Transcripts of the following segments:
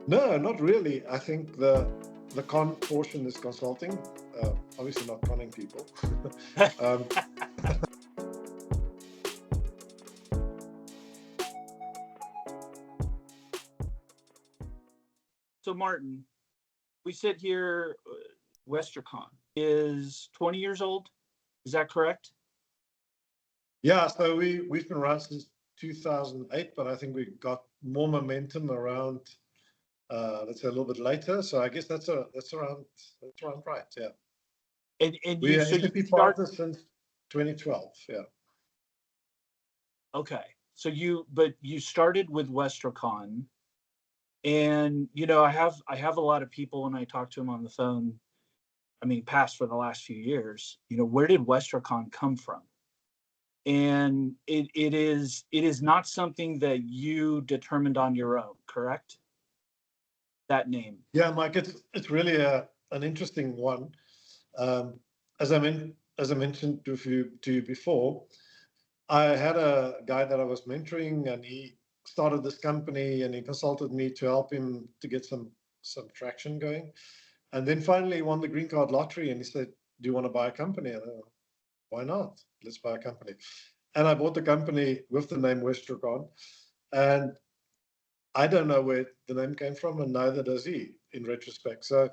No, not really. I think the con portion is consulting. Obviously not conning people. um, So, Martin, we sit here. Westrocon is 20 years old. Is that correct? yeah, so we've been around since 2008, but I think we got more momentum around let's say a little bit later. So I guess that's around right. Yeah, And we you are so you SAP start partners since 2012. Yeah. okay. But you started with Westrocon, and I have a lot of people when I talk to them on the phone. I mean, past for the last few years. Where did Westrocon come from? And it is not something that you determined on your own, correct? That name. Yeah, Mike, it's really an interesting one. Um, as I mentioned to you before, I had a guy that I was mentoring, and he started this company, and he consulted me to help him to get some traction going. And then finally, he won the green card lottery, and he said, "Do you want to buy a company?" And I went, "Why not? Let's buy a company." And I bought the company with the name Westrocon, and I don't know where the name came from, and neither does he, in retrospect. So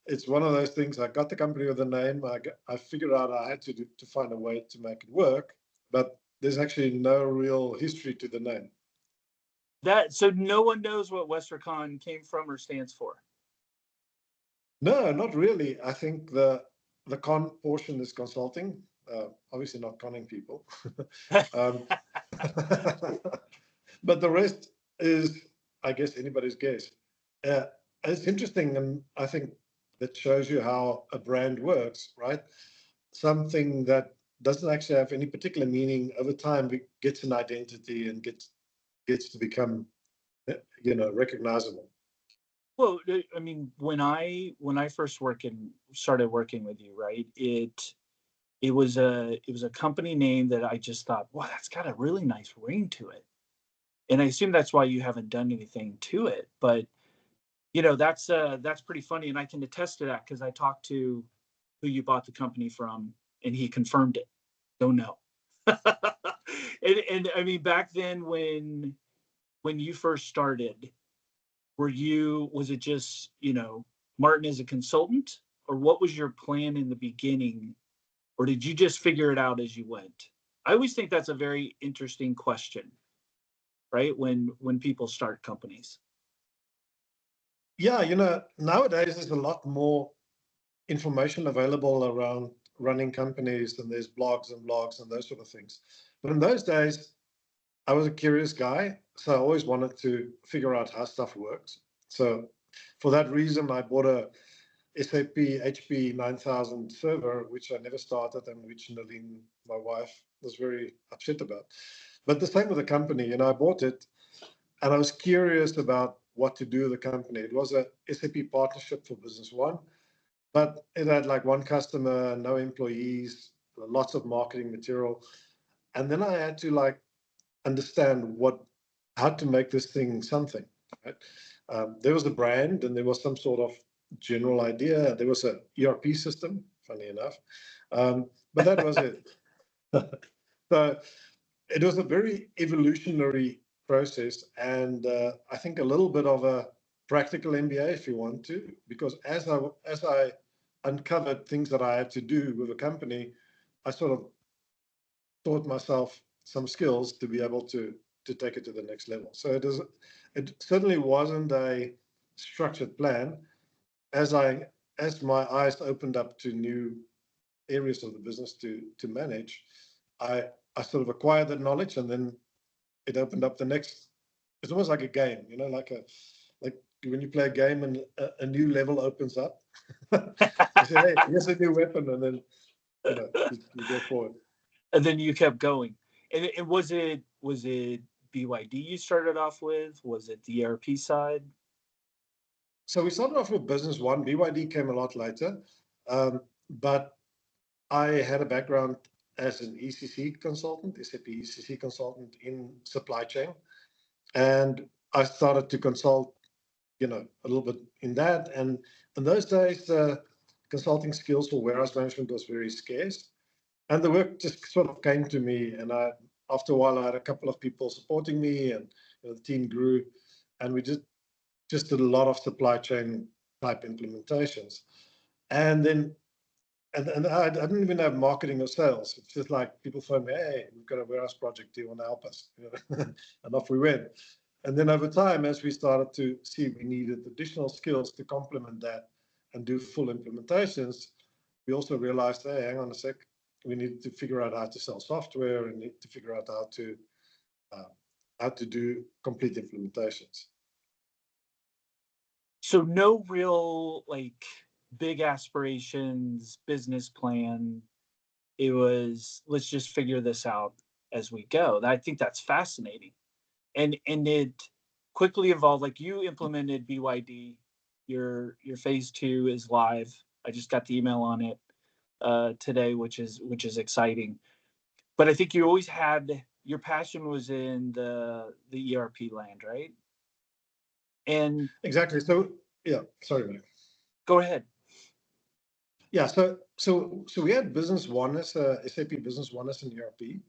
it's one of those things. I got the company with the name. I figured out I had to find a way to make it work, but there's actually no real history to the name. So no one knows what Westrocon came from or stands for. No, not really. I think the con portion is consulting. Obviously, not conning people. um, but the rest is, I guess, anybody's guess. Uh, it's interesting, and I think that shows you how a brand works, right? Something that doesn't actually have any particular meaning over time gets an identity and gets to become, recognizable. Well, I mean, when I first started working with you, right? It was a company name that I just thought, wow, that's got a really nice ring to it. And I assume that's why you haven't done anything to it. But that's pretty funny, and I can attest to that because I talked to who you bought the company from, and he confirmed it. Don't know. And I mean, back then when you first started, was it just, Martin as a consultant, or what was your plan in the beginning, or did you just figure it out as you went? I always think that's a very interesting question, right? When people start companies. Yeah, nowadays there's a lot more information available around running companies, and there's blogs and those sort of things. But in those days, I was a curious guy, so I always wanted to figure out how stuff works. So for that reason, I bought a SAP HP 9000 server, which I never started, and which Nadine, my wife, was very upset about. But the same with the company, I bought it, and I was curious about what to do with the company. It was a SAP partnership for Business One, but it had like one customer, no employees, lots of marketing material. And then I had to like understand how to make this thing something. Right? There was a brand, and there was some sort of general idea. There was a ERP system, funny enough, but that was it. So it was a very evolutionary process, and I think a little bit of a practical MBA, if you want to, because as I uncovered things that I had to do with the company, I sort of taught myself some skills to be able to take it to the next level. So it certainly wasn't a structured plan. As my eyes opened up to new areas of the business to manage, I sort of acquired that knowledge, and then it opened up the next. It's almost like a game, like when you play a game and a new level opens up. You say, "Hey, here's a new weapon," and then you go forward. And then you kept going. And was it BYD you started off with? Was it the ERP side? So we started off with Business One. BYD came a lot later, but I had a background as an ECC consultant, SAP ECC consultant in supply chain, and I started to consult a little bit in that. And in those days, consulting skills for warehouse management was very scarce. And the work just sort of came to me. And after a while, I had a couple of people supporting me, and the team grew. And we just did a lot of supply chain type implementations. And then, and I didn't even have marketing or sales. It's just like people phone me, hey, we've got a warehouse project. Do you want to help us? And off we went. And then over time, as we started to see we needed additional skills to complement that and do full implementations, we also realized, hey, hang on a sec, we need to figure out how to sell software and need to figure out how to do complete implementations. So no real like big aspirations, business plan. It was, let's just figure this out as we go. I think that's fascinating. And it quickly evolved. Like you implemented BYD, your phase 2 is live. I just got the email on it today, which is exciting. But I think you always had, your passion was in the ERP land, right? And exactly. So yeah, sorry, Mike. Go ahead. Yeah, so we had Business Oneness, SAP Business Oneness in ERP,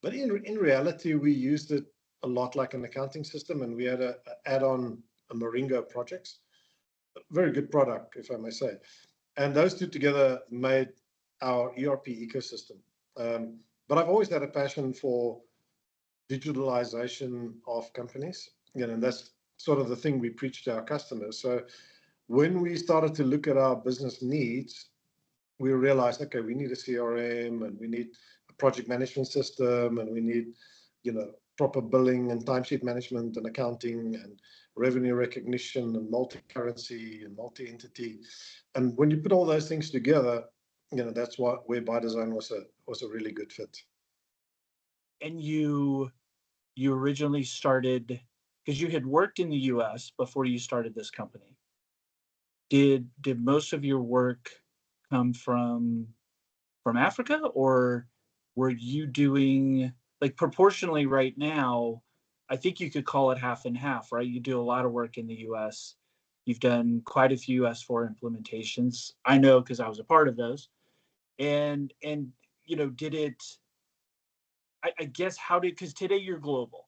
but in reality we used it a lot like an accounting system, and we had a add-on a Moringa projects, very good product if I may say, and those two together made our ERP ecosystem. But I've always had a passion for digitalization of companies, and that's sort of the thing we preach to our customers. So when we started to look at our business needs, we realized, okay, we need a CRM, and we need a project management system, and we need, proper billing and timesheet management and accounting and revenue recognition and multi-currency and multi-entity. And when you put all those things together, that's where ByDesign was a really good fit. And you originally started, because you had worked in the US before you started this company. Did most of your work come from Africa, or were you doing, like, proportionally right now, I think you could call it half and half, right? You do a lot of work in the US. You've done quite a few S4 implementations. I know because I was a part of those. And did it, I guess, because today you're global,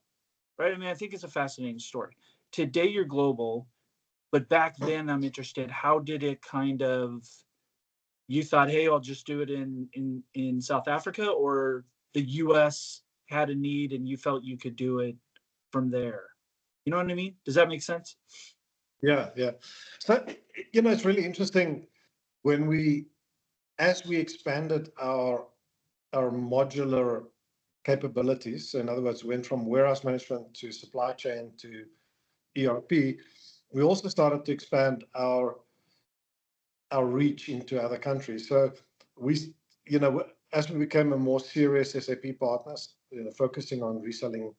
right? I mean, I think it's a fascinating story. Today you're global, but back then I'm interested, how did it kind of, you thought, hey, I'll just do it in South Africa, or the US had a need and you felt you could do it from there? You know what I mean? Does that make sense? Yeah. So, it's really interesting as we expanded our modular capabilities. So in other words, went from warehouse management to supply chain to ERP. We also started to expand our reach into other countries. So we, as we became a more serious SAP partners, focusing on reselling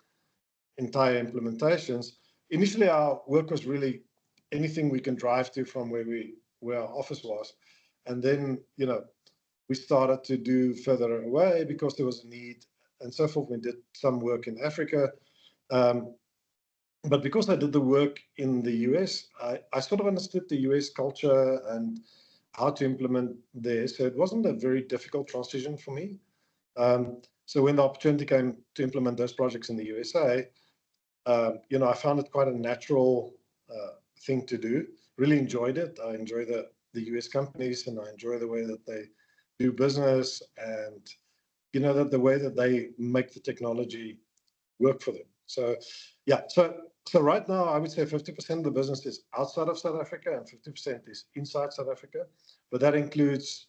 entire implementations, initially our work was really anything we can drive to from where our office was. And then, we started to do further away because there was a need and so forth. We did some work in Africa. But because I did the work in the US, I sort of understood the US culture and how to implement there. So it wasn't a very difficult transition for me. So when the opportunity came to implement those projects in the USA, I found it quite a natural thing to do. Really enjoyed it. I enjoy the US companies, and I enjoy the way that they do business, and that the way that they make the technology work for them. So yeah, so right now I would say 50% of the business is outside of South Africa and 50% is inside South Africa, but that includes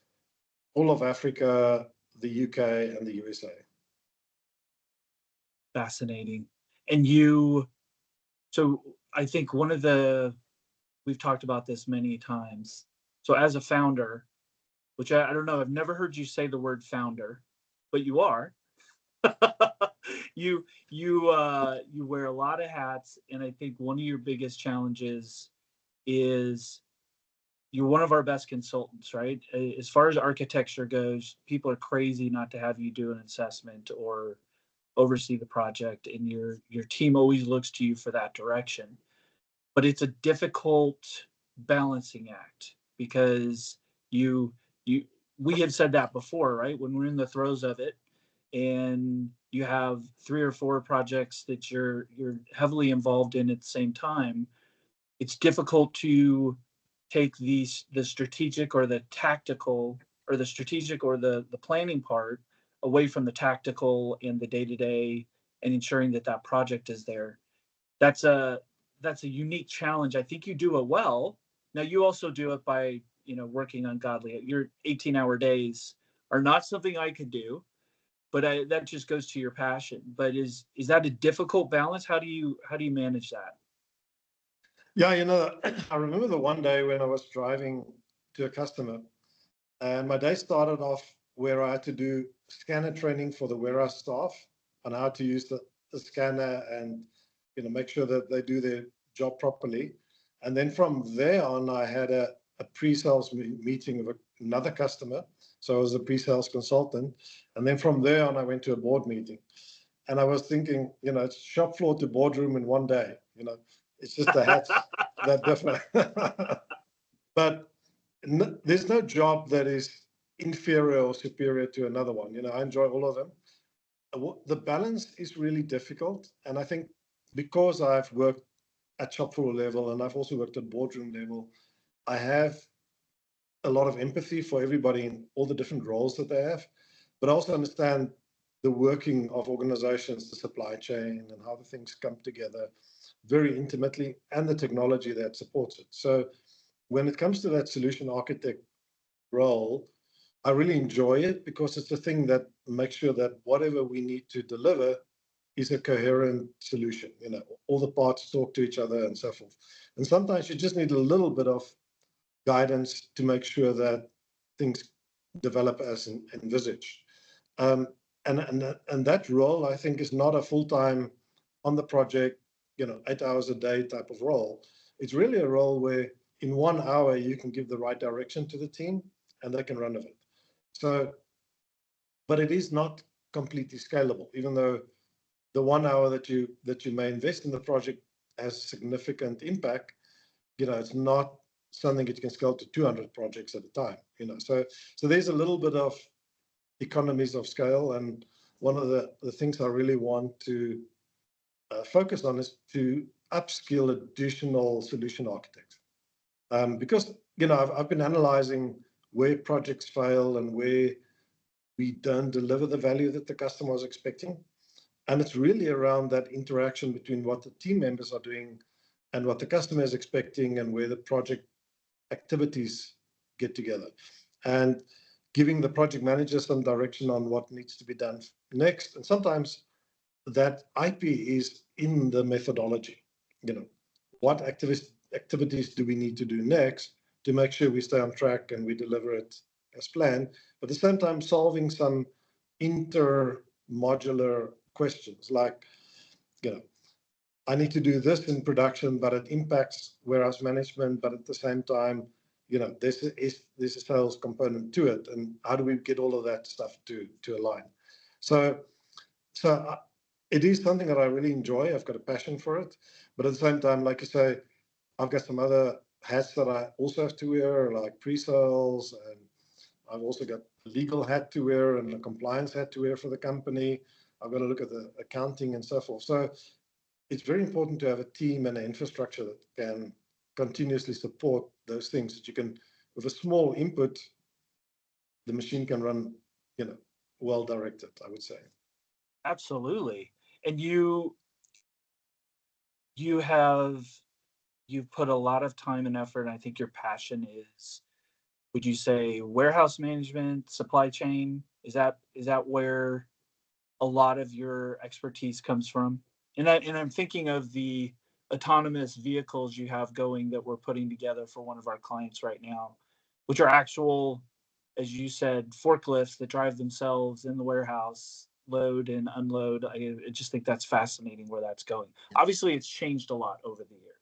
all of Africa, the UK, and the USA. Fascinating. And so I think we've talked about this many times. So as a founder, which I don't know, I've never heard you say the word founder, but you are. You wear a lot of hats, and I think one of your biggest challenges is you're one of our best consultants, right? As far as architecture goes, people are crazy not to have you do an assessment or oversee the project, and your team always looks to you for that direction. but it's a difficult balancing act because you you we have said that before, right? When we're in the throes of it and you have 3 or 4 projects that you're heavily involved in at the same time, it's difficult to take the strategic or the tactical or the strategic or the planning part away from the tactical and the day to day and ensuring that that project is there. That's a that's a unique challenge. I think you do it well. Now you also do it by working ungodly. Your 18-hour days are not something I could do, but that just goes to your passion. But is that a difficult balance? How do you manage that? Yeah, I remember the one day when I was driving to a customer, and my day started off where I had to do scanner training for the warehouse staff on how to use the scanner and make sure that they do their job properly. And then from there on, I had a pre-sales meeting with another customer. So I was a pre-sales consultant. And then from there on, I went to a board meeting. And I was thinking, it's shop floor to boardroom in one day. It's just the hats that differ. But there's no job that is inferior or superior to another one. I enjoy all of them. The balance is really difficult. And I think because I've worked at shop floor level and I've also worked at boardroom level, I have a lot of empathy for everybody in all the different roles that they have, but I also understand the working of organizations, the supply chain, and how the things come together very intimately, and the technology that supports it. So when it comes to that solution architect role, I really enjoy it because it's the thing that makes sure that whatever we need to deliver is a coherent solution. All the parts talk to each other and so forth. And sometimes you just need a little bit of guidance to make sure that things develop as envisaged. Um, and that role, I think, is not a full-time on the project, 8 hours a day type of role. It's really a role where in 1 hour you can give the right direction to the team and they can run with it. So, but it is not completely scalable, even though the 1 hour that you may invest in the project has significant impact. It's not something that you can scale to 200 projects at a time. So there's a little bit of economies of scale, and one of the things I really want to focus on is to upskill additional solution architects, because I've been analyzing where projects fail and where we don't deliver the value that the customer was expecting. And it's really around that interaction between what the team members are doing and what the customer is expecting, and where the project activities get together, and giving the project manager some direction on what needs to be done next. And sometimes that IP is in the methodology. What activities do we need to do next to make sure we stay on track and we deliver it as planned, but at the same time solving some inter-modular questions like, I need to do this in production, but it impacts warehouse management, but at the same time, there's a sales component to it, and how do we get all of that stuff to align? So it is something that I really enjoy. I've got a passion for it, but at the same time, like you say, I've got some other hats that I also have to wear, like pre-sales, and I've also got a legal hat to wear and a compliance hat to wear for the company. I've got to look at the accounting and so forth. So it's very important to have a team and an infrastructure that can continuously support those things, that you can, with a small input, the machine can run, well directed, I would say. Absolutely. And you've put a lot of time and effort, and I think your passion is, would you say, warehouse management, supply chain? Is that where a lot of your expertise comes from? And I'm thinking of the autonomous vehicles you have going that we're putting together for one of our clients right now, which are actual, as you said, forklifts that drive themselves in the warehouse, load and unload. I just think that's fascinating where that's going. Obviously, it's changed a lot over the years,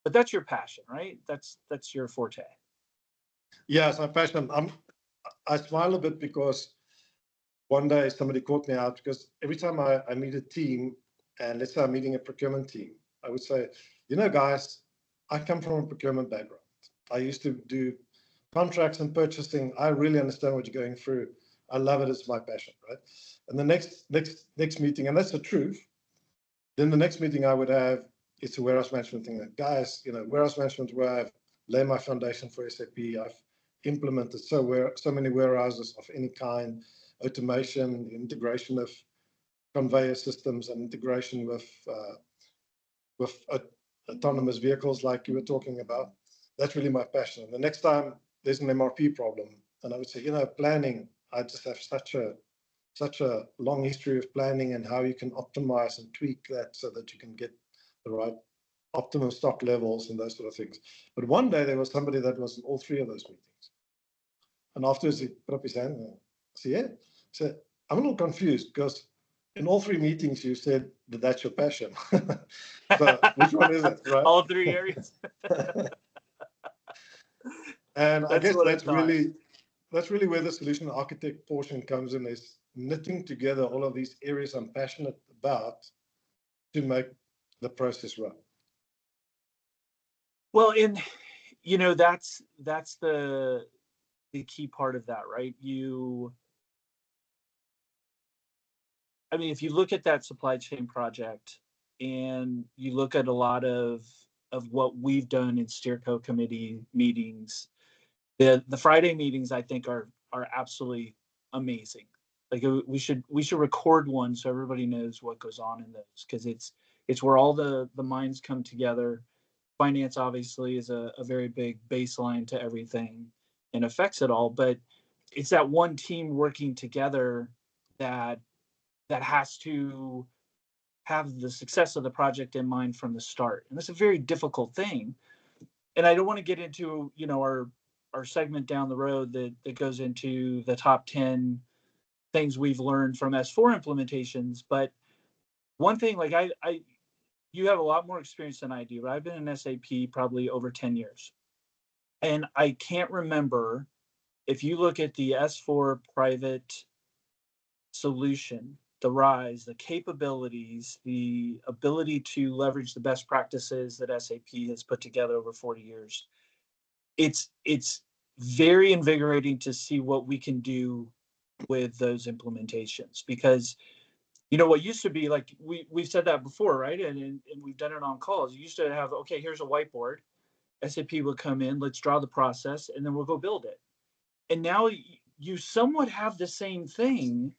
but that's your passion, right? That's your forte. Yes, my passion. I smile a bit because one day somebody caught me out, because every time I meet a team, and let's say I'm meeting a procurement team, I would say, guys, I come from a procurement background. I used to do contracts and purchasing. I really understand what you're going through. I love it. It's my passion, right? And the next meeting, and that's the truth. Then the next meeting I would have, it's a warehouse management thing. Like, guys, warehouse management where I've laid my foundation for SAP. I've implemented so many warehouses of any kind, automation, integration of conveyor systems, and integration with autonomous vehicles like you were talking about. That's really my passion. And the next time there's an MRP problem, and I would say, planning, I just have such a long history of planning and how you can optimize and tweak that so that you can get the right optimum stock levels and those sort of things. But one day there was somebody that was in all three of those meetings. And afterwards he put up his hand and said, yeah. I said, I'm a little confused because in all three meetings you said that that's your passion. So which one is it, right? All three areas. And I guess that's really where the solution architect portion comes in, is knitting together all of these areas I'm passionate about to make the process run. Well, and that's the key part of that, right? If you look at that supply chain project and you look at a lot of what we've done in Steerco committee meetings, the Friday meetings I think are absolutely amazing. Like we should record one so everybody knows what goes on in those, because it's where all the minds come together. Finance obviously is a very big baseline to everything and affects it all, but it's that one team working together that has to have the success of the project in mind from the start. And that's a very difficult thing. And I don't want to get into, our segment down the road that goes into the top 10 things we've learned from S4 implementations. But one thing, like you have a lot more experience than I do, but I've been in SAP probably over 10 years. And I can't remember, if you look at the S4 private solution, the RISE, the capabilities, the ability to leverage the best practices that SAP has put together over 40 years, it's very invigorating to see what we can do with those implementations. Because what used to be, like we've said that before, right? And we've done it on calls. You used to have, okay, here's a whiteboard. SAP would come in, let's draw the process, and then we'll go build it. And now you somewhat have the same thing,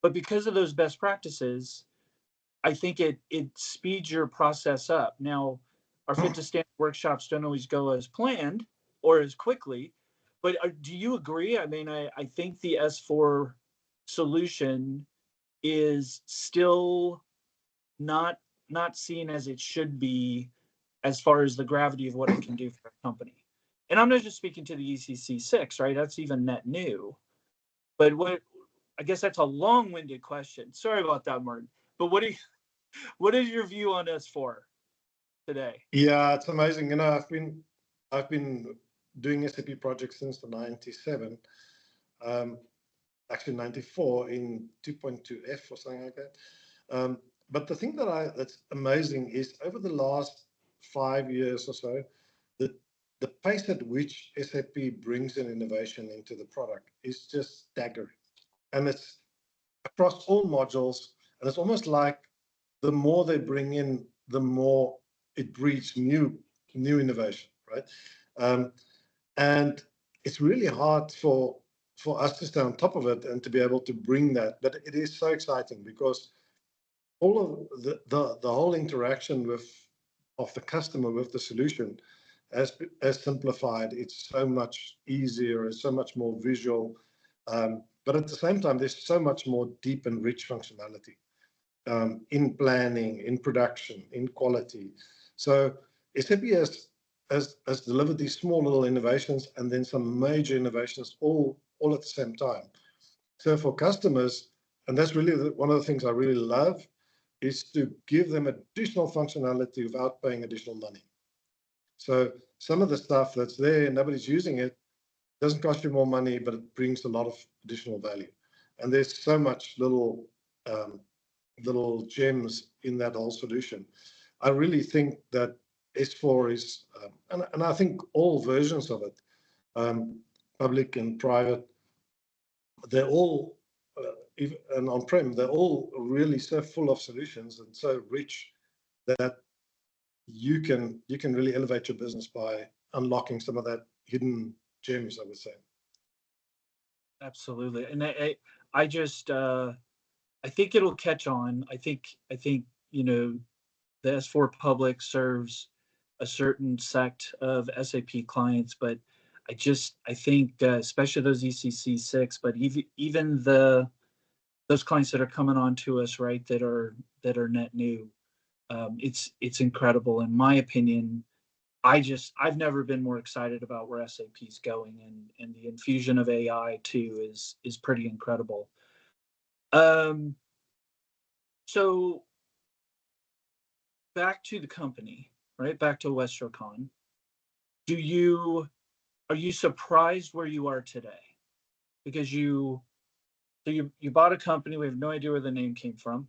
but because of those best practices, I think it speeds your process up. Now, our Fit to Stand workshops don't always go as planned or as quickly, but do you agree? I think the S4 solution is still not seen as it should be as far as the gravity of what it can do for a company. And I'm not just speaking to the ECC 6, right? That's even net new. But I guess that's a long-winded question. Sorry about that, Martin. But what is your view on S4 today? Yeah, it's amazing. I've been doing SAP projects since the 97. Actually 94 in 2.2F or something like that. But the thing that's amazing is over the last 5 years or so, the pace at which SAP brings in innovation into the product is just staggering. And it's across all modules. And it's almost like the more they bring in, the more it breeds new innovation, right? And it's really hard for us to stay on top of it and to be able to bring that. But it is so exciting because all of the whole interaction of the customer with the solution has simplified. It's so much easier, it's so much more visual. But at the same time, there's so much more deep and rich functionality in planning, in production, in quality. So SAP has delivered these small little innovations and then some major innovations all at the same time. So for customers, and that's really one of the things I really love, is to give them additional functionality without paying additional money. So some of the stuff that's there, nobody's using it, doesn't cost you more money, but it brings a lot of additional value. And there's so much little gems in that whole solution. I really think that S4 is, and I think all versions of it, public and private, they're all, and on-prem, they're all really so full of solutions and so rich that you can really elevate your business by unlocking some of that hidden gems, I would say. Absolutely. And I just, I think it'll catch on. I think, you know, the S4 public serves a certain sect of SAP clients, but I think, especially those ECC 6, but even those clients that are coming on to us, right, that are net new, it's incredible. In my opinion, I've never been more excited about where SAP is going, and the infusion of AI too is pretty incredible. So back to the company, right? Back to Westrocon. Are you surprised where you are today? Because you bought a company, we have no idea where the name came from.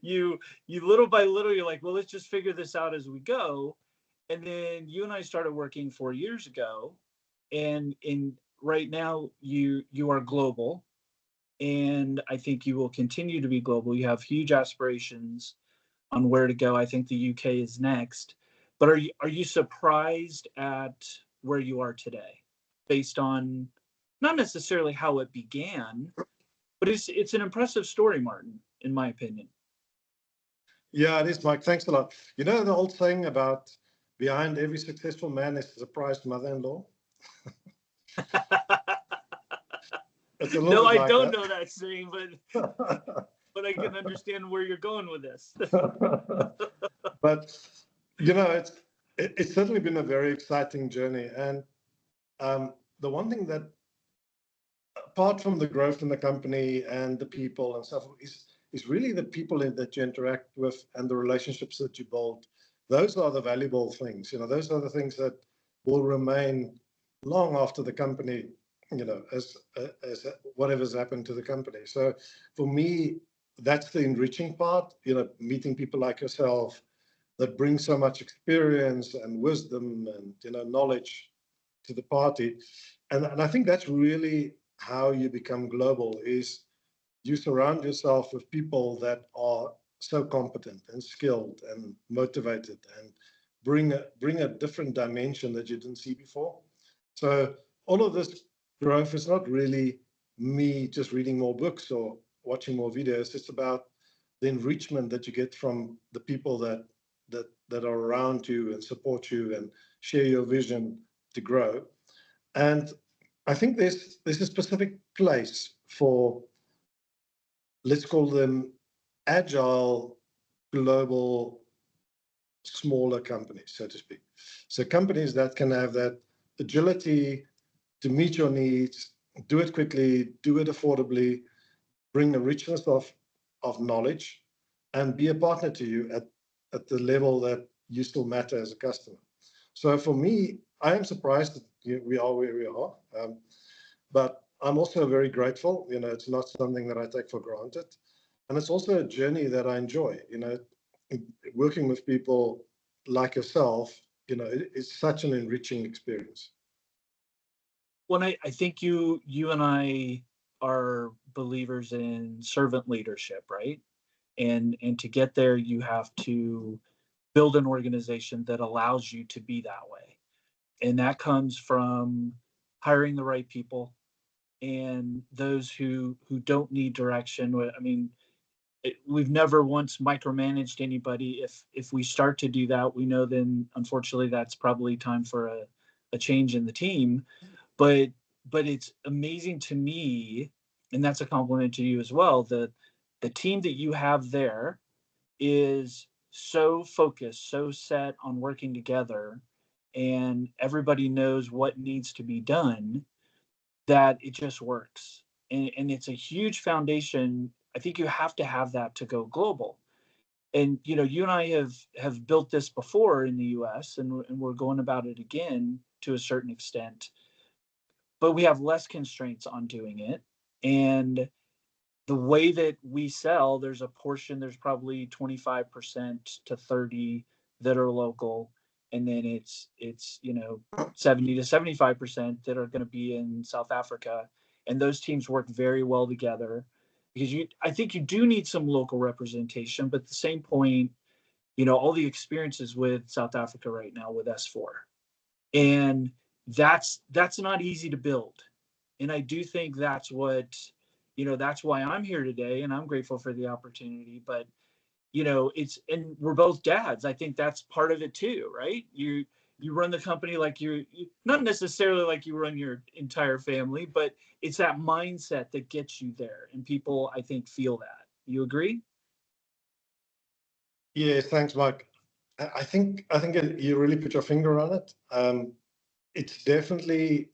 you little by little, you're like, well, let's just figure this out as we go. And then you and I started working 4 years ago, and right now you are global, and I think you will continue to be global. You have huge aspirations on where to go. I think the UK is next. But are you surprised at where you are today, based on not necessarily how it began, but it's an impressive story, Martin, in my opinion. Yeah, it is, Mike. Thanks a lot. You know the old saying about behind every successful man is a surprised mother-in-law? It's a little No, bit I like don't that. know that saying, but I can understand where you're going with this. But you know, it's certainly been a very exciting journey, and the one thing that, apart from the growth in the company and the people and stuff, is really the people that you interact with and the relationships that you build. Those are the valuable things. You know, those are the things that will remain long after the company, you know, as whatever's happened to the company. So for me, that's the enriching part. You know, meeting people like yourself that bring so much experience and wisdom and, you know, knowledge to the party. And I think that's really how you become global, is you surround yourself with people that are so competent and skilled and motivated and bring a different dimension that you didn't see before. So all of this growth is not really me just reading more books or watching more videos. It's about the enrichment that you get from the people that are around you and support you and share your vision to grow. And I think there's a specific place for, let's call them agile, global, smaller companies, so to speak. So companies that can have that agility to meet your needs, do it quickly, do it affordably, bring a richness of knowledge, and be a partner to you at the level that you still matter as a customer. So for me, I am surprised that we are where we are, but I'm also very grateful. You know, it's not something that I take for granted, and it's also a journey that I enjoy. You know, working with people like yourself, you know, it's such an enriching experience. Well, I think you and I are believers in servant leadership, right? And to get there, you have to build an organization that allows you to be that way. And that comes from hiring the right people and those who don't need direction. I mean, we've never once micromanaged anybody. If we start to do that, we know then unfortunately that's probably time for a change in the team. But it's amazing to me, and that's a compliment to you as well, that the team that you have there is so focused, so set on working together, and everybody knows what needs to be done, that it just works. And it's a huge foundation. I think you have to have that to go global. And you know, you and I have built this before in the US, and we're going about it again to a certain extent, but we have less constraints on doing it. And the way that we sell, there's a portion, there's probably 25% to 30 that are local, and then it's 70 to 75% that are going to be in South Africa, and those teams work very well together because I think you do need some local representation, but at the same point, all the experiences with South Africa right now with S4, and that's not easy to build, and I do think that's what that's why I'm here today, and I'm grateful for the opportunity. But and we're both dads. I think that's part of it too, right? You run the company like you not necessarily like you run your entire family, but it's that mindset that gets you there, and people, I think, feel that. You agree? Yes, thanks, Mike. I think you really put your finger on it. It's definitely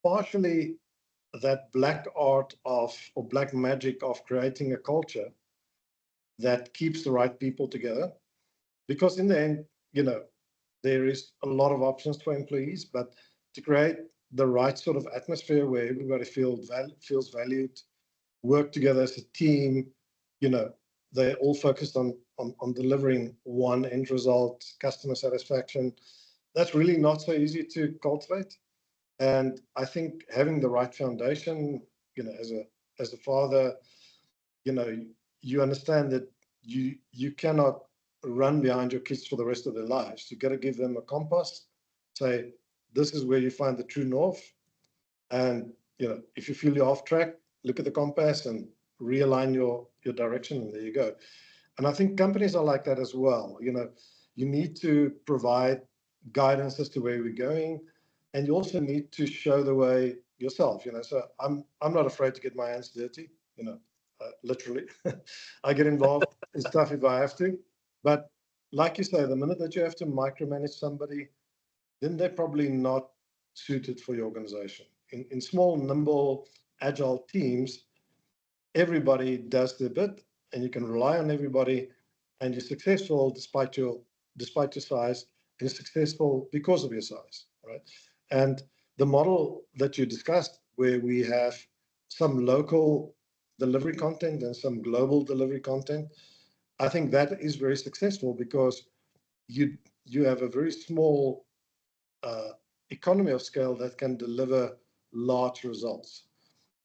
partially that black art of, or black magic of, creating a culture that keeps the right people together. Because in the end, there is a lot of options for employees, but to create the right sort of atmosphere where everybody feels valued, work together as a team, they're all focused on delivering one end result, customer satisfaction. That's really not so easy to cultivate. And I think having the right foundation, as a father, you understand that you cannot run behind your kids for the rest of their lives. You got to give them a compass, say, this is where you find the true north. And, if you feel you're off track, look at the compass and realign your direction, and there you go. And I think companies are like that as well. You need to provide guidance as to where we're going, and you also need to show the way yourself. So I'm not afraid to get my hands dirty. Literally, I get involved in stuff if I have to. But like you say, the minute that you have to micromanage somebody, then they're probably not suited for your organization. In small, nimble, agile teams, everybody does their bit, and you can rely on everybody, and you're successful despite your size, and you're successful because of your size, right? And the model that you discussed, where we have some local delivery content and some global delivery content, I think that is very successful because you have a very small economy of scale that can deliver large results.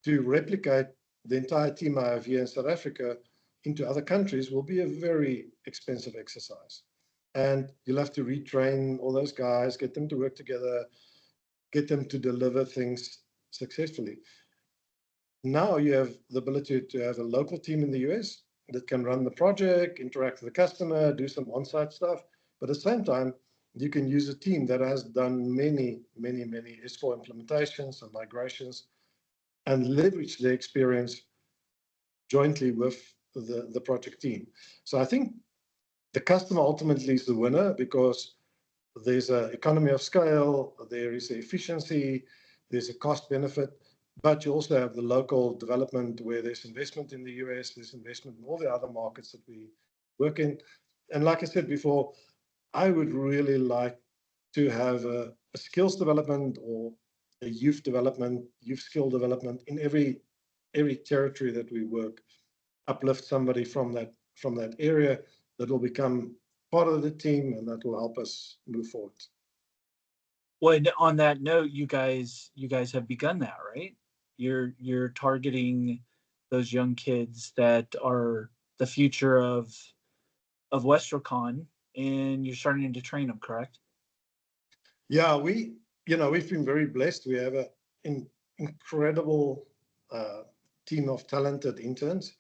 To replicate the entire team I have here in South Africa into other countries will be a very expensive exercise. And you'll have to retrain all those guys, get them to work together, get them to deliver things successfully. Now you have the ability to have a local team in the US that can run the project, interact with the customer, do some on-site stuff. But at the same time, you can use a team that has done many, many, many S4 implementations and migrations, and leverage their experience jointly with the project team. So I think the customer ultimately is the winner because there's an economy of scale, there is efficiency, there's a cost benefit, but you also have the local development where there's investment in the US, there's investment in all the other markets that we work in. And like I said before, I would really like to have a skills development or a youth skill development in every territory that we work, uplift somebody from that area that will become part of the team, and that will help us move forward. Well, on that note, you guys have begun that, right? You're targeting those young kids that are the future of Westrocon, and you're starting to train them, correct? Yeah, we've been very blessed. We have an incredible team of talented interns,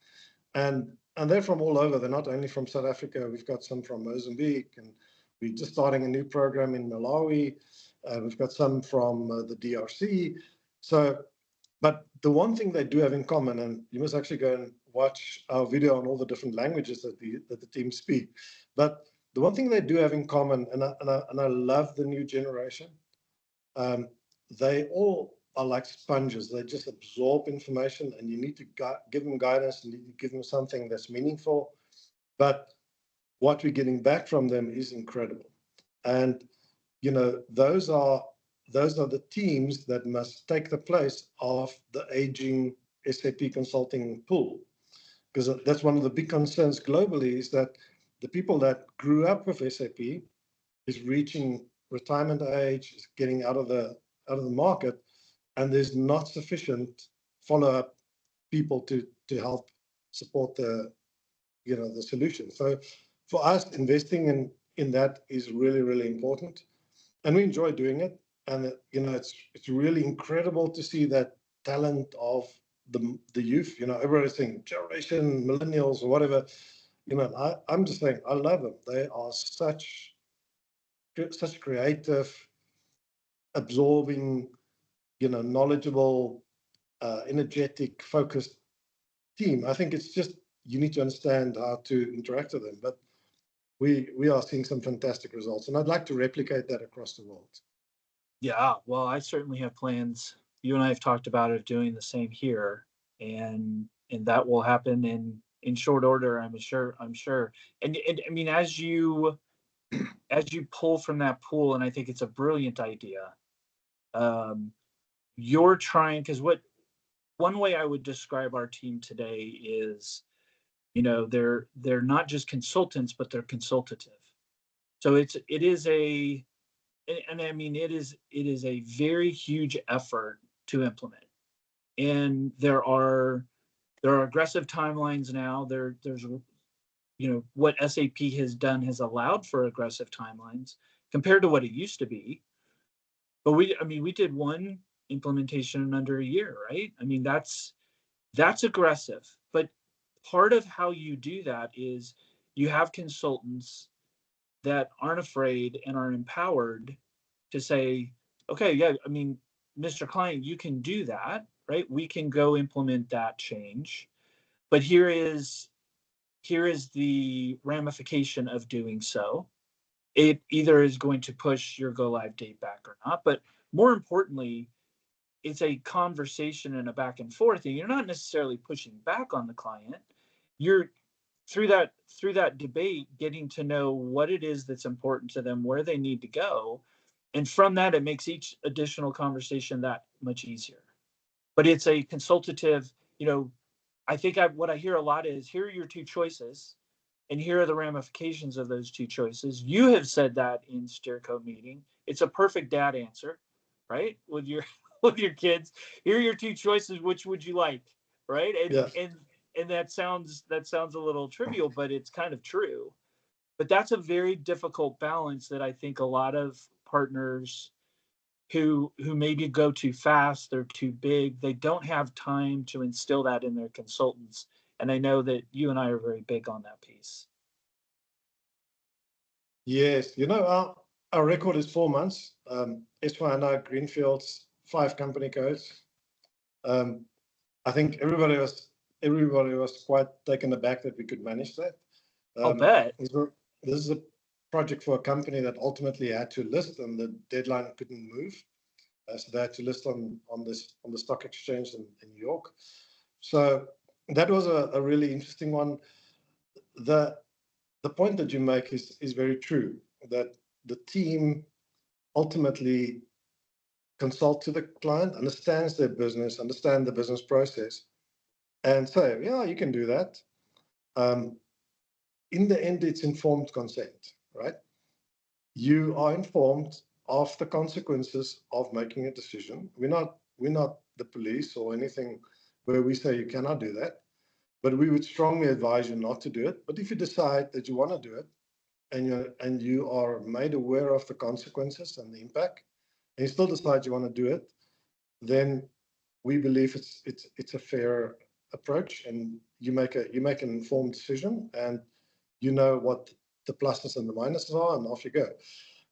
and they're from all over. They're not only from South Africa. We've got some from Mozambique, and we're just starting a new program in Malawi. We've got some from the DRC. So, but the one thing they do have in common, and you must actually go and watch our video on all the different languages that the team speak. But the one thing they do have in common, and I love the new generation, they all are like sponges. They just absorb information, and you need to give them guidance, and you need to give them something that's meaningful. But what we're getting back from them is incredible. And those are the teams that must take the place of the aging SAP consulting pool, because that's one of the big concerns globally, is that the people that grew up with SAP is reaching retirement age, is getting out of the market, and there's not sufficient follow-up people to help support the solution. So for us, investing in that is really, really important, and we enjoy doing it. And it's really incredible to see that talent of the youth. Everybody's saying generation millennials or whatever. I'm just saying I love them. They are such creative, absorbing, knowledgeable, energetic, focused team. I think it's just you need to understand how to interact with them. But we are seeing some fantastic results, and I'd like to replicate that across the world. Yeah, well, I certainly have plans. You and I have talked about it doing the same here, and that will happen in short order. I'm sure. And I mean, as you pull from that pool, and I think it's a brilliant idea. You're trying, because one way I would describe our team today is, they're not just consultants, but they're consultative. So it is a very huge effort to implement, and there are aggressive timelines now. There's what SAP has done has allowed for aggressive timelines compared to what it used to be. But we did one implementation in under a year, right? I mean, that's aggressive. But part of how you do that is you have consultants that aren't afraid and are empowered to say, okay, yeah, I mean, Mr. Client, you can do that, right? We can go implement that change. But here is the ramification of doing so. It either is going to push your go live date back or not, but more importantly, it's a conversation and a back and forth, and you're not necessarily pushing back on the client. You're through that debate getting to know what it is that's important to them, where they need to go, and from that it makes each additional conversation that much easier. But it's a consultative, I think what I hear a lot is, here are your two choices, and here are the ramifications of those two choices. You have said that in Steer Code meeting. It's a perfect dad answer, right? With your kids. Here are your two choices. Which would you like, right? And that sounds a little trivial, but it's kind of true. But that's a very difficult balance that I think a lot of partners who maybe go too fast, they're too big, they don't have time to instill that in their consultants. And I know that you and I are very big on that piece. Yes, our record is 4 months. S/4HANA Greenfields, 5 company codes. I think everybody was quite taken aback that we could manage that. I'll bet. This is a project for a company that ultimately had to list, and the deadline couldn't move. So they had to list on the stock exchange in New York. So that was a really interesting one. The point that you make is very true, that the team ultimately consult to the client, understands their business, understand the business process, and say, yeah, you can do that. In the end, it's informed consent, right? You are informed of the consequences of making a decision. We're not the police or anything where we say you cannot do that, but we would strongly advise you not to do it. But if you decide that you want to do it, and you are made aware of the consequences and the impact, and you still decide you want to do it, then we believe it's a fair approach, and you make an informed decision, and you know what the pluses and the minuses are, and off you go.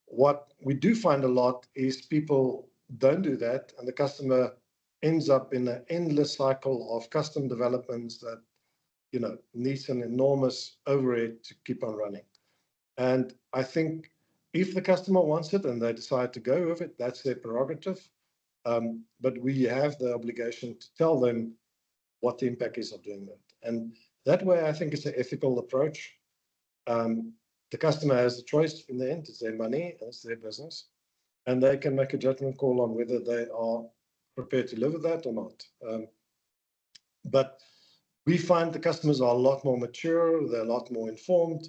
What we do find a lot is people don't do that, and the customer ends up in an endless cycle of custom developments that needs an enormous overhead to keep on running. And I think if the customer wants it and they decide to go with it, that's their prerogative. But we have the obligation to tell them what the impact is of doing that. And that way, I think it's an ethical approach. The customer has the choice in the end. It's their money, it's their business, and they can make a judgment call on whether they are prepared to live with that or not. But we find the customers are a lot more mature, they're a lot more informed,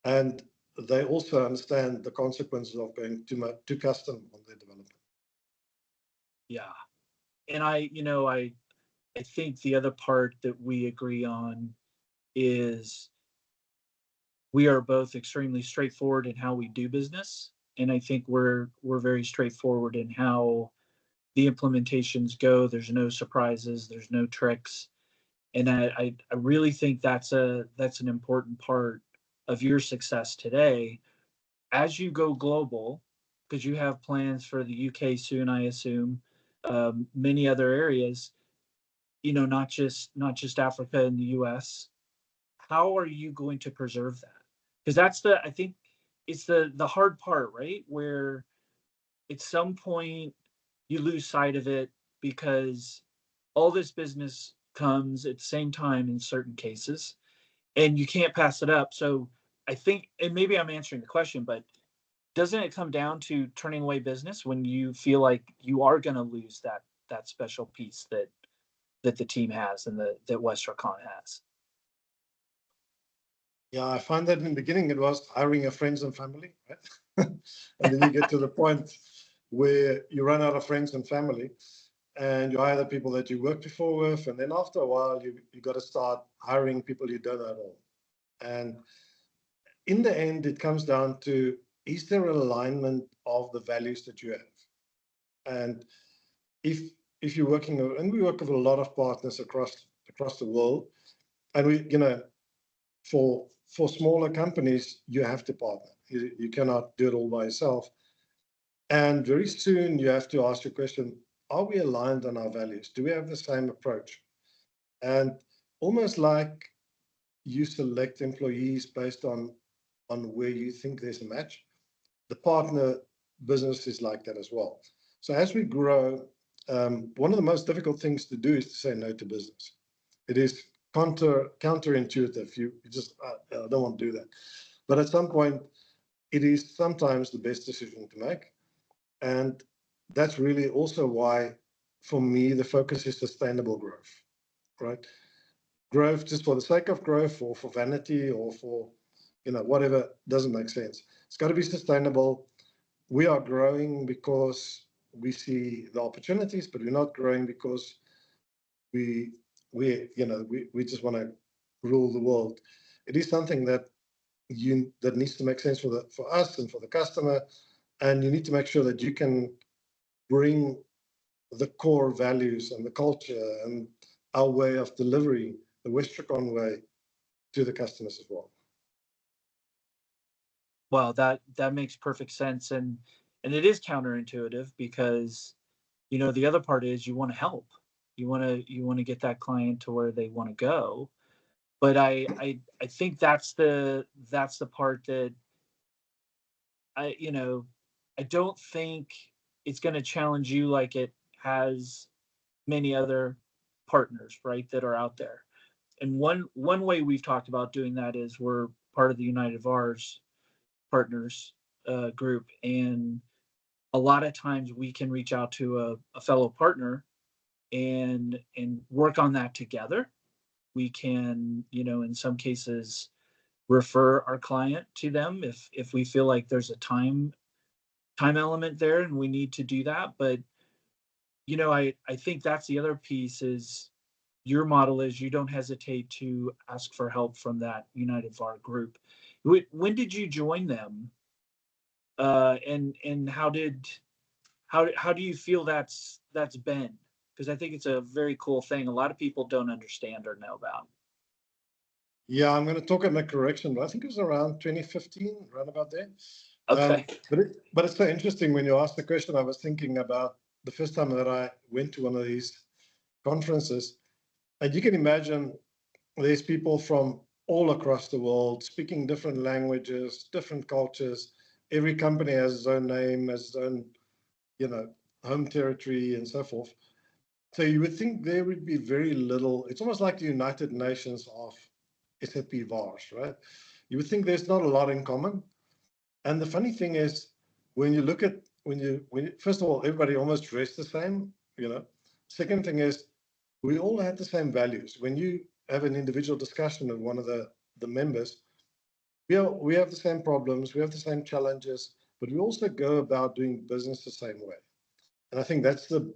And they also understand the consequences of going too custom on their development. Yeah. And I think the other part that we agree on is we are both extremely straightforward in how we do business. And I think we're very straightforward in how the implementations go. There's no surprises, there's no tricks. And I really think that's an important part of your success today as you go global, because you have plans for the UK soon, I assume, many other areas, not just Africa and the US. How are you going to preserve that? Because I think it's the hard part, right? Where at some point you lose sight of it because all this business comes at the same time in certain cases, and you can't pass it up. So I think, and maybe I'm answering the question, but doesn't it come down to turning away business when you feel like you are going to lose that special piece that the team has and that Westrocon has? Yeah, I find that in the beginning it was hiring your friends and family, right? And then you get to the point where you run out of friends and family, and you hire the people that you worked before with, and then after a while you got to start hiring people you don't know at all. And in the end, it comes down to, is there alignment of the values that you have? And if you're working, and we work with a lot of partners across the world, and for smaller companies, you have to partner. You cannot do it all by yourself. And very soon you have to ask your question, are we aligned on our values? Do we have the same approach? And almost like you select employees based on where you think there's a match, the partner business is like that as well. So as we grow, one of the most difficult things to do is to say no to business. It is counterintuitive. You just I don't want to do that. But at some point, it is sometimes the best decision to make. And that's really also why, for me, the focus is sustainable growth, right? Growth just for the sake of growth or for vanity or for, whatever doesn't make sense. It's got to be sustainable. We are growing because we see the opportunities, but we're not growing because we just want to rule the world. It is something that needs to make sense for us and for the customer, and you need to make sure that you can bring the core values and the culture and our way of delivery, the Westrocon way, to the customers as well. Well, that makes perfect sense, and it is counterintuitive because the other part is you want to help, you want to get that client to where they want to go. But I think that's the part that I don't think it's going to challenge you like it has many other partners, right, that are out there. And one way we've talked about doing that is we're part of the United VARs partners group, and a lot of times we can reach out to a fellow partner and work on that together. We can, in some cases, refer our client to them if we feel like there's a time element there and we need to do that. But I think that's the other piece is your model is you don't hesitate to ask for help from that United VAR group. When did you join them? And how do you feel that's been? Because I think it's a very cool thing. A lot of people don't understand or know about. Yeah, I'm going to talk in a correction, but I think it was around 2015, around about there. Okay. But it's so interesting when you asked the question. I was thinking about the first time that I went to one of these conferences, and you can imagine there's people from all across the world speaking different languages, different cultures. Every company has its own name, has its own, home territory, and so forth. So you would think there would be very little. It's almost like the United Nations of SAP VARs, right? You would think there's not a lot in common. And the funny thing is, when you look at first of all, everybody almost dressed the same. Second thing is, we all had the same values. When you have an individual discussion with one of the members, we have the same problems, we have the same challenges, but we also go about doing business the same way. And I think that's the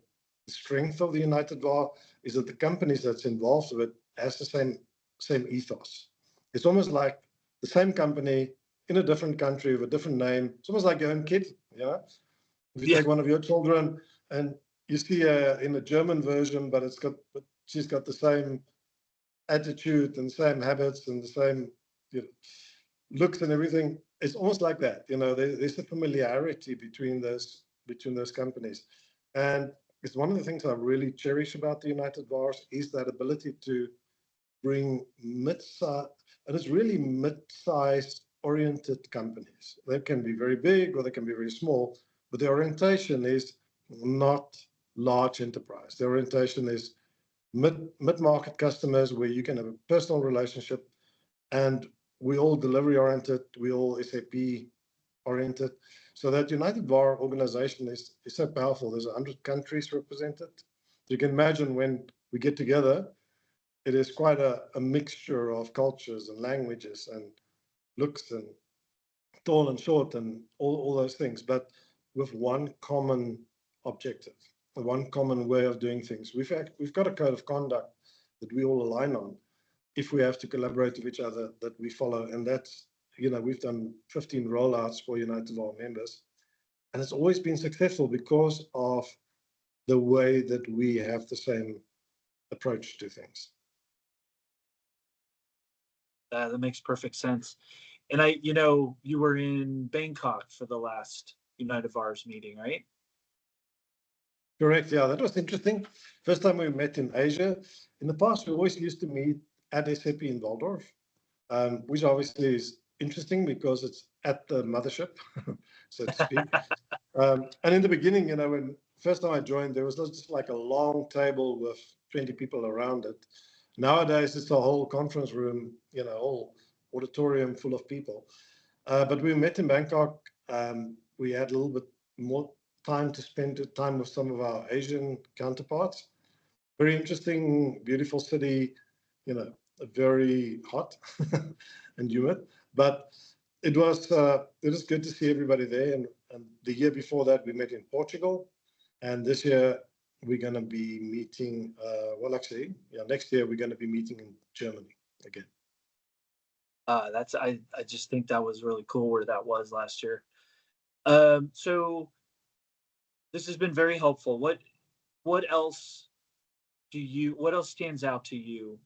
strength of the United VAR, is that the companies that's involved with it has the same ethos. It's almost like the same company in a different country with a different name. It's almost like your own kid, yeah. If you take one of your children and you see her in a German version, but she's got the same attitude and same habits and the same, you know, looks and everything. It's almost like that. There's a familiarity between those companies, and it's one of the things I really cherish about the United VARs is that ability to bring mid-size, and it's really mid-size oriented companies. They can be very big or they can be very small, but the orientation is not large enterprise. The orientation is mid-market customers where you can have a personal relationship, and we all delivery oriented, we all SAP oriented. So that United VAR organization is so powerful. There's 100 countries represented. You can imagine when we get together, it is quite a mixture of cultures and languages and looks and tall and short and all those things, but with one common objective, one common way of doing things. We've got a code of conduct that we all align on if we have to collaborate with each other, that we follow. And that's, we've done 15 rollouts for United VAR members, and it's always been successful because of the way that we have the same approach to things. That makes perfect sense. And you were in Bangkok for the last United VARs meeting, right? Correct. Yeah, that was interesting. First time we met in Asia. In the past, we always used to meet at SAP in Waldorf, which obviously is interesting because it's at the mothership, so to speak. And in the beginning, when first time I joined, there was just like a long table with 20 people around it. Nowadays, it's a whole conference room, whole auditorium full of people. But we met in Bangkok. We had a little bit more time to spend time with some of our Asian counterparts. Very interesting, beautiful city, very hot and humid. But it was good to see everybody there. And the year before that, we met in Portugal. And this year, we're going to be meeting, next year, we're going to be meeting in Germany again. I just think that was really cool where that was last year. So this has been very helpful. What else stands out to you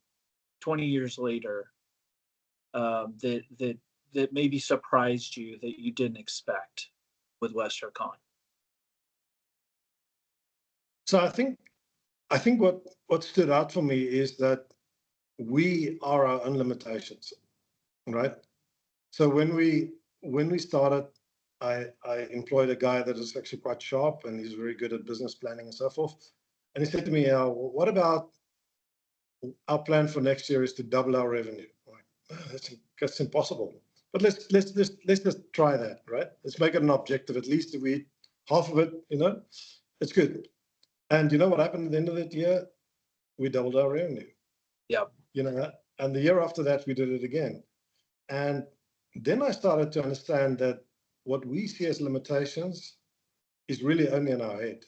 20 years later that maybe surprised you that you didn't expect with Westrocon? So I think what stood out for me is that we are our own limitations, right? So when we started, I employed a guy that is actually quite sharp and he's very good at business planning and so forth. And he said to me, what about our plan for next year is to double our revenue? I'm like, that's impossible. But let's just try that, right? Let's make it an objective. At least if we half of it, it's good. And you know what happened at the end of that year? We doubled our revenue. Yeah. And the year after that, we did it again. And then I started to understand that what we see as limitations is really only in our head.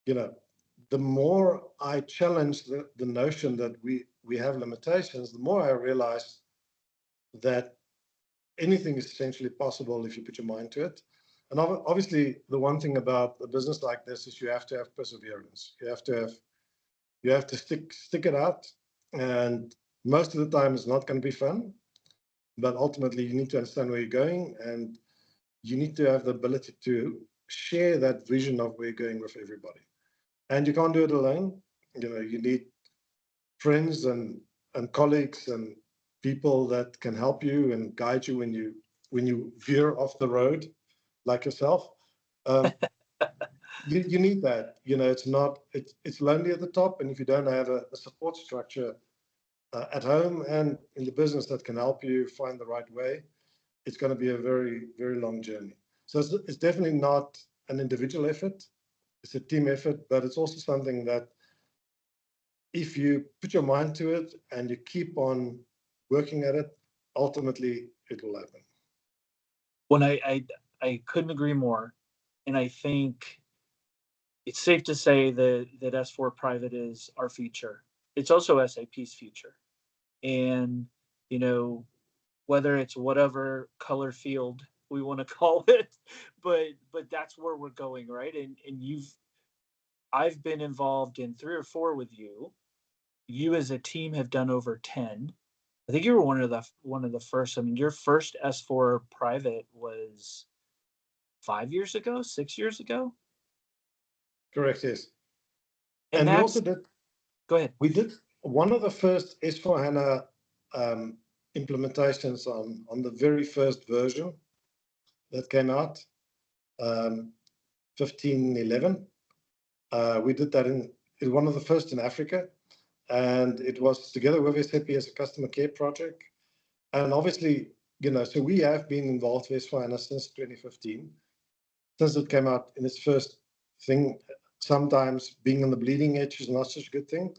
The more I challenge the notion that we have limitations, the more I realize that anything is essentially possible if you put your mind to it. And obviously, the one thing about a business like this is you have to have perseverance. You have to stick it out. And most of the time, it's not going to be fun. But ultimately, you need to understand where you're going, and you need to have the ability to share that vision of where you're going with everybody. And you can't do it alone. You need friends and colleagues and people that can help you and guide you when you veer off the road, like yourself. You need that. It's lonely at the top, and if you don't have a support structure at home and in the business that can help you find the right way, it's going to be a very, very long journey. So it's definitely not an individual effort. It's a team effort, but it's also something that if you put your mind to it and you keep on working at it, ultimately it will happen. When I couldn't agree more, and I think it's safe to say that S4 Private is our future. It's also SAP's future, and you know whether it's whatever color field we want to call it, but that's where we're going, right? And I've been involved in 3 or 4 with you. You as a team have done over 10. I think you were one of the first. I mean, your first S4 Private was 5 years ago, 6 years ago, Correct, yes. and And we that's also did, go ahead. we did one of the first S4HANA implementations on the very first version that came out, 1511. We did that in one of the first in Africa, and it was together with SAP as a customer care project. And obviously, so we have been involved with S4HANA since 2015, since it came out in its first thing. Sometimes being on the bleeding edge is not such a good thing,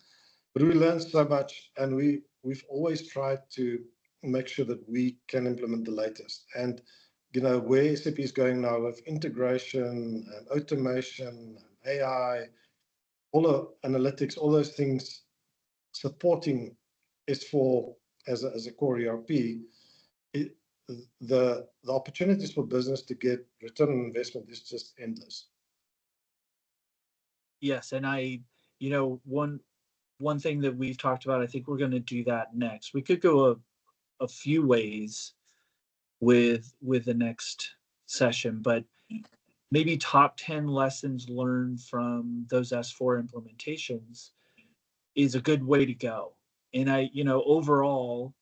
but we learned so much, and we've always tried to make sure that we can implement the latest. And where SAP is going now with integration and automation and AI, all the analytics, all those things supporting S4 as a core ERP, the opportunities for business to get return on investment is just endless. Yes, and one thing that we've talked about, I think we're going to do that next. We could go a few ways with the next session, but maybe top 10 lessons learned from those S4 implementations is a good way to go. And overall,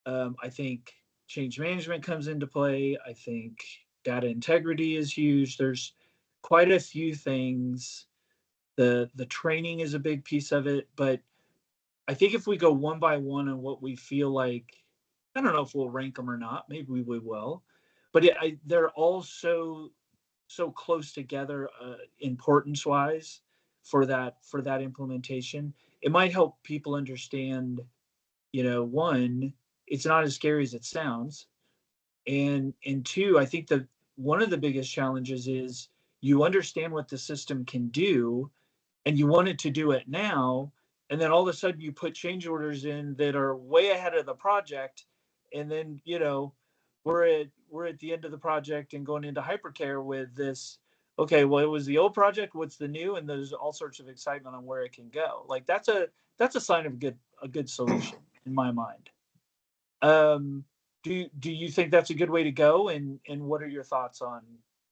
I think change management comes into play. I think data integrity is huge. There's quite a few things. The training is a big piece of it, but I think if we go one by one on what we feel like, I don't know if we'll rank them or not. Maybe we will, but they're all so close together, importance wise, for that implementation. It might help people understand. One, it's not as scary as it sounds, and two, I think that one of the biggest challenges is you understand what the system can do, and you want it to do it now, and then all of a sudden you put change orders in that are way ahead of the project, and then we're at the end of the project and going into hypercare with this. Okay, well, it was the old project, what's the new? And there's all sorts of excitement on where it can go. Like that's a sign of a good solution in my mind. Do you think that's a good way to go, and what are your thoughts on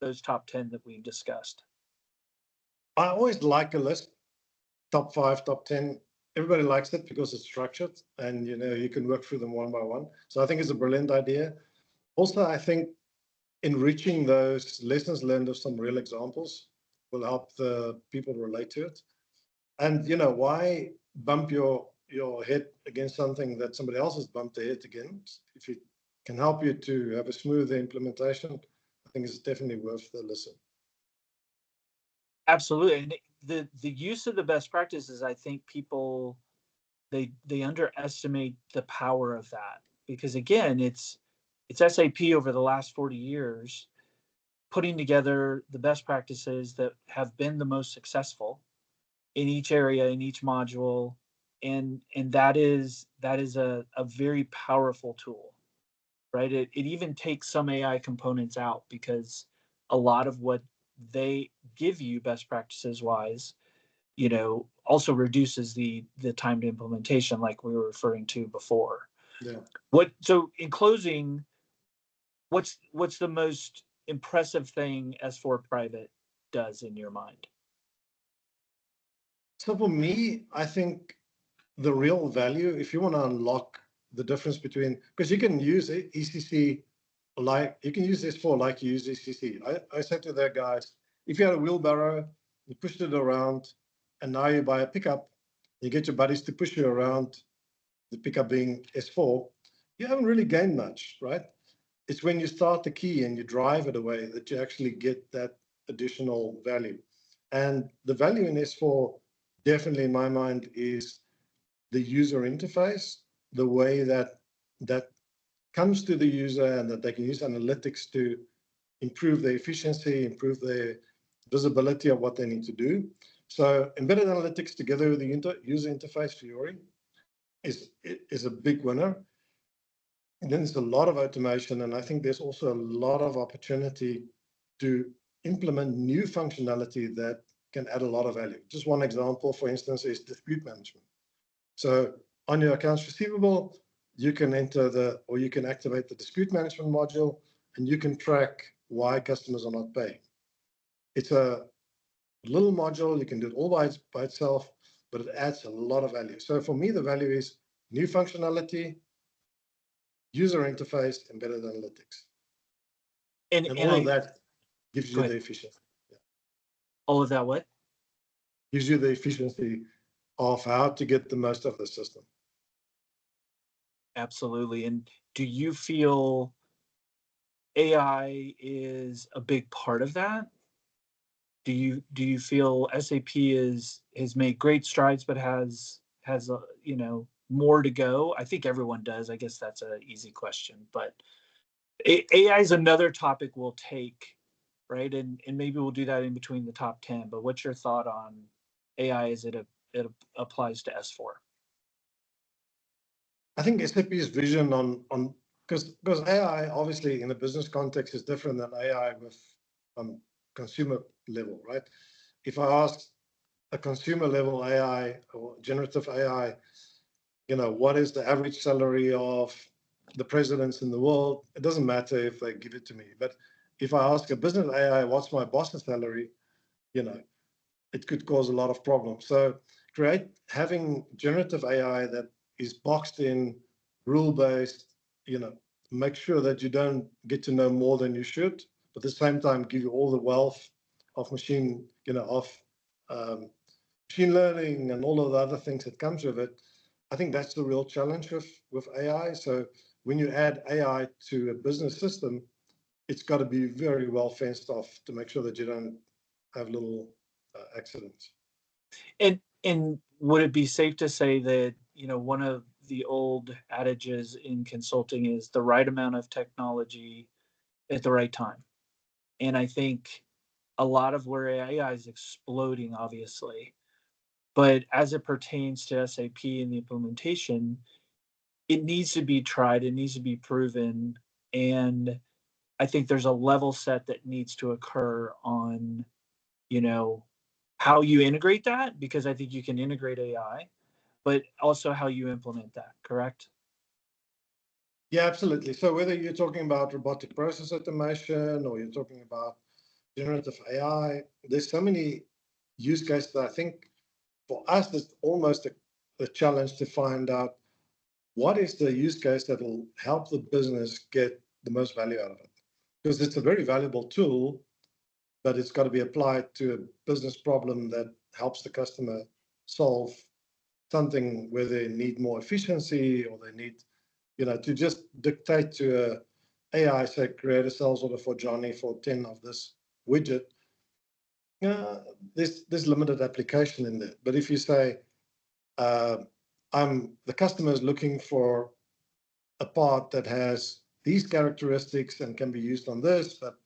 those top 10 that we discussed? I always like a list, top 5, top 10. Everybody likes it because it's structured, and you can work through them one by one. So I think it's a brilliant idea. Also, I think enriching those lessons learned of some real examples will help the people relate to it. And why bump your head against something that somebody else has bumped their head against? If it can help you to have a smoother implementation, I think it's definitely worth the listen. Absolutely. And the use of the best practices, I think people they underestimate the power of that, because again, it's SAP over the last 40 years putting together the best practices that have been the most successful in each area, in each module, and that is a very powerful tool, right? It even takes some AI components out, because a lot of what they give you best practices wise, also reduces the time to implementation, like we were referring to before. Yeah. So in closing, what's the most impressive thing S4 Private does in your mind? So for me, I think the real value, if you want to unlock the difference between, because you can use ECC like you can use S4 like you use ECC. I said to their guys, if you had a wheelbarrow, you pushed it around, and now you buy a pickup, you get your buddies to push you around, the pickup being S4, you haven't really gained much, right? It's when you start the key and you drive it away that you actually get that additional value. And the value in S4, definitely in my mind, is the user interface, the way that comes to the user and that they can use analytics to improve their efficiency, improve their visibility of what they need to do. So embedded analytics together with the user interface Fiori is a big winner. And then there's a lot of automation, and I think there's also a lot of opportunity to implement new functionality that can add a lot of value. Just one example, for instance, is dispute management. So on your accounts receivable, you can you can activate the dispute management module, and you can track why customers are not paying. It's a little module, you can do it all by itself, but it adds a lot of value. So for me, the value is new functionality, user interface, embedded analytics. And all of that gives you the efficiency. Yeah. All of that what? Gives you the efficiency of how to get the most of the system. Absolutely. And do you feel AI is a big part of that? Do you feel SAP has made great strides, but has more to go? I think everyone does. I guess that's an easy question, but AI is another topic we'll take, right? And maybe we'll do that in between the top 10. But what's your thought on AI as it applies to S4? I think SAP's vision on because AI obviously in a business context is different than AI with consumer level, right? If I ask a consumer level AI or generative AI, what is the average salary of the presidents in the world? It doesn't matter if they give it to me. But if I ask a business AI, what's my boss's salary? It could cause a lot of problems. So having generative AI that is boxed in, rule-based, make sure that you don't get to know more than you should, but at the same time give you all the wealth of machine learning and all of the other things that comes with it. I think that's the real challenge with AI. So when you add AI to a business system, it's got to be very well fenced off to make sure that you don't have little accidents. And would it be safe to say that one of the old adages in consulting is the right amount of technology at the right time? And I think a lot of where AI is exploding, obviously, but as it pertains to SAP and the implementation, it needs to be tried, it needs to be proven, and I think there's a level set that needs to occur on, how you integrate that, because I think you can integrate AI, but also how you implement that, correct? Yeah, absolutely. So whether you're talking about robotic process automation or you're talking about generative AI, there's so many use cases that I think for us, it's almost a challenge to find out what is the use case that will help the business get the most value out of it. Because it's a very valuable tool, but it's got to be applied to a business problem that helps the customer solve something where they need more efficiency or they need, to just dictate to a AI, say, create a sales order for Johnny for 10 of this widget. There's limited application in there. But if you say, the customer is looking for a part that has these characteristics and can be used on this, but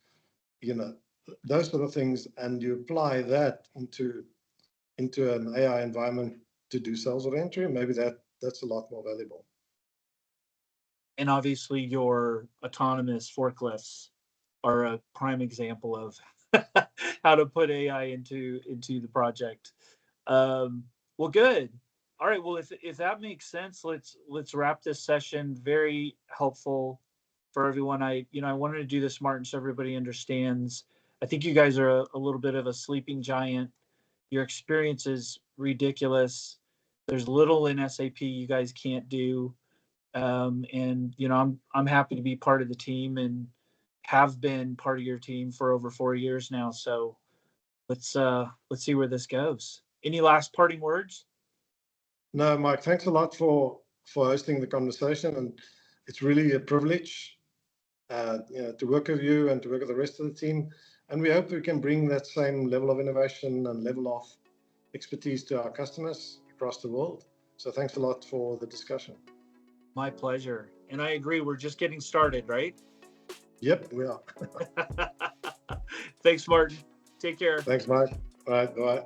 those sort of things, and you apply that into an AI environment to do sales or entry, maybe that's a lot more valuable. And obviously your autonomous forklifts are a prime example of how to put AI into the project. Well, good. All right. Well, if that makes sense, let's wrap this session. Very helpful for everyone. I wanted to do this, Martin, so everybody understands. I think you guys are a little bit of a sleeping giant. Your experience is ridiculous. There's little in SAP you guys can't do. And I'm happy to be part of the team and have been part of your team for over 4 years now. So let's see where this goes. Any last parting words? No, Mike, thanks a lot for hosting the conversation, and it's really a privilege to work with you and to work with the rest of the team. And we hope we can bring that same level of innovation and level of expertise to our customers across the world. So thanks a lot for the discussion. My pleasure. And I agree, we're just getting started, right? Yep, we are. Thanks, Martin. Take care. Thanks, Mike. All right, bye.